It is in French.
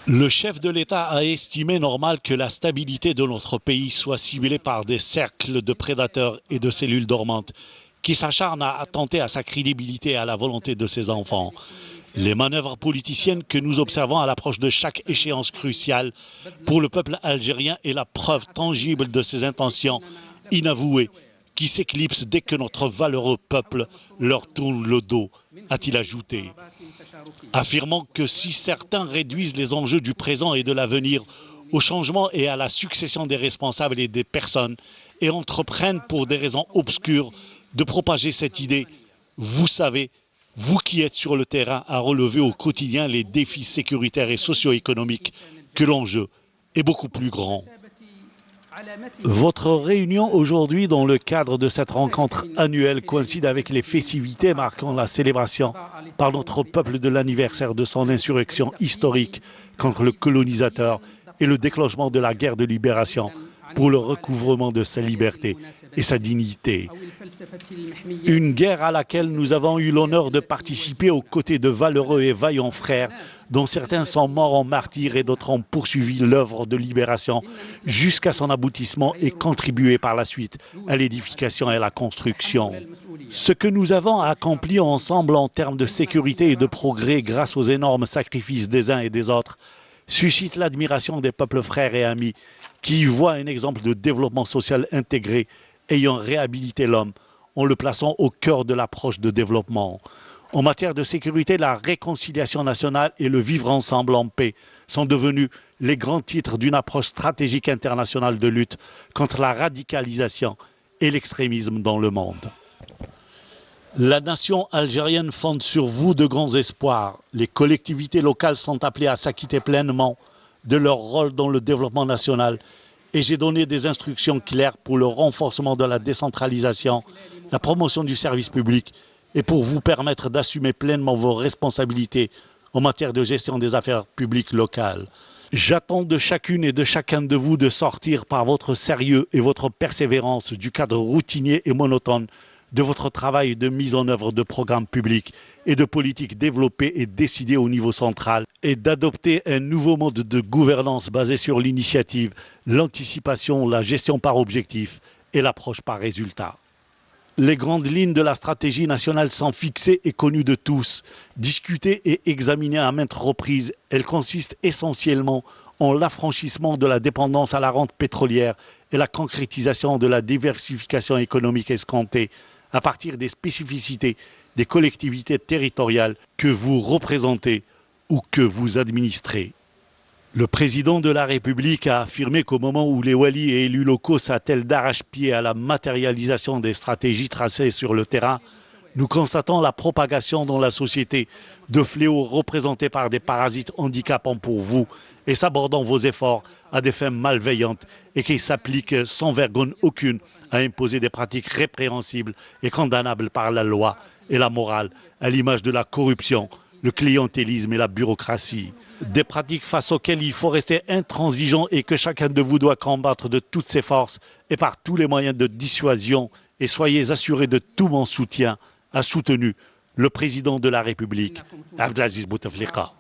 Le chef de l'État a estimé normal que la stabilité de notre pays soit ciblée par des cercles de prédateurs et de cellules dormantes qui s'acharnent à attenter à sa crédibilité et à la volonté de ses enfants. Les manœuvres politiciennes que nous observons à l'approche de chaque échéance cruciale pour le peuple algérien est la preuve tangible de ses intentions inavouées qui s'éclipsent dès que notre valeureux peuple leur tourne le dos, a-t-il ajouté, affirmant que si certains réduisent les enjeux du présent et de l'avenir au changement et à la succession des responsables et des personnes et entreprennent pour des raisons obscures de propager cette idée, vous savez, vous qui êtes sur le terrain à relever au quotidien les défis sécuritaires et socio-économiques, que l'enjeu est beaucoup plus grand. Votre réunion aujourd'hui dans le cadre de cette rencontre annuelle coïncide avec les festivités marquant la célébration par notre peuple de l'anniversaire de son insurrection historique contre le colonisateur et le déclenchement de la guerre de libération pour le recouvrement de sa liberté et sa dignité. Une guerre à laquelle nous avons eu l'honneur de participer aux côtés de valeureux et vaillants frères, dont certains sont morts en martyrs et d'autres ont poursuivi l'œuvre de libération jusqu'à son aboutissement et contribué par la suite à l'édification et à la construction. Ce que nous avons accompli ensemble en termes de sécurité et de progrès grâce aux énormes sacrifices des uns et des autres suscite l'admiration des peuples frères et amis qui y voient un exemple de développement social intégré ayant réhabilité l'homme en le plaçant au cœur de l'approche de développement. En matière de sécurité, la réconciliation nationale et le vivre ensemble en paix sont devenus les grands titres d'une approche stratégique internationale de lutte contre la radicalisation et l'extrémisme dans le monde. La nation algérienne fonde sur vous de grands espoirs. Les collectivités locales sont appelées à s'acquitter pleinement de leur rôle dans le développement national et j'ai donné des instructions claires pour le renforcement de la décentralisation, la promotion du service public et pour vous permettre d'assumer pleinement vos responsabilités en matière de gestion des affaires publiques locales. J'attends de chacune et de chacun de vous de sortir par votre sérieux et votre persévérance du cadre routinier et monotone de votre travail de mise en œuvre de programmes publics et de politiques développées et décidées au niveau central et d'adopter un nouveau mode de gouvernance basé sur l'initiative, l'anticipation, la gestion par objectif et l'approche par résultat. Les grandes lignes de la stratégie nationale sont fixées et connues de tous. Discutées et examinées à maintes reprises, elles consistent essentiellement en l'affranchissement de la dépendance à la rente pétrolière et la concrétisation de la diversification économique escomptée à partir des spécificités des collectivités territoriales que vous représentez ou que vous administrez. Le président de la République a affirmé qu'au moment où les walis et élus locaux s'attellent d'arrache-pied à la matérialisation des stratégies tracées sur le terrain, nous constatons la propagation dans la société de fléaux représentés par des parasites handicapants pour vous et s'abordant vos efforts à des fins malveillantes et qui s'appliquent sans vergogne aucune à imposer des pratiques répréhensibles et condamnables par la loi et la morale, à l'image de la corruption, le clientélisme et la bureaucratie. Des pratiques face auxquelles il faut rester intransigeant et que chacun de vous doit combattre de toutes ses forces et par tous les moyens de dissuasion. Et soyez assurés de tout mon soutien, a soutenu le président de la République, Abdelaziz Bouteflika.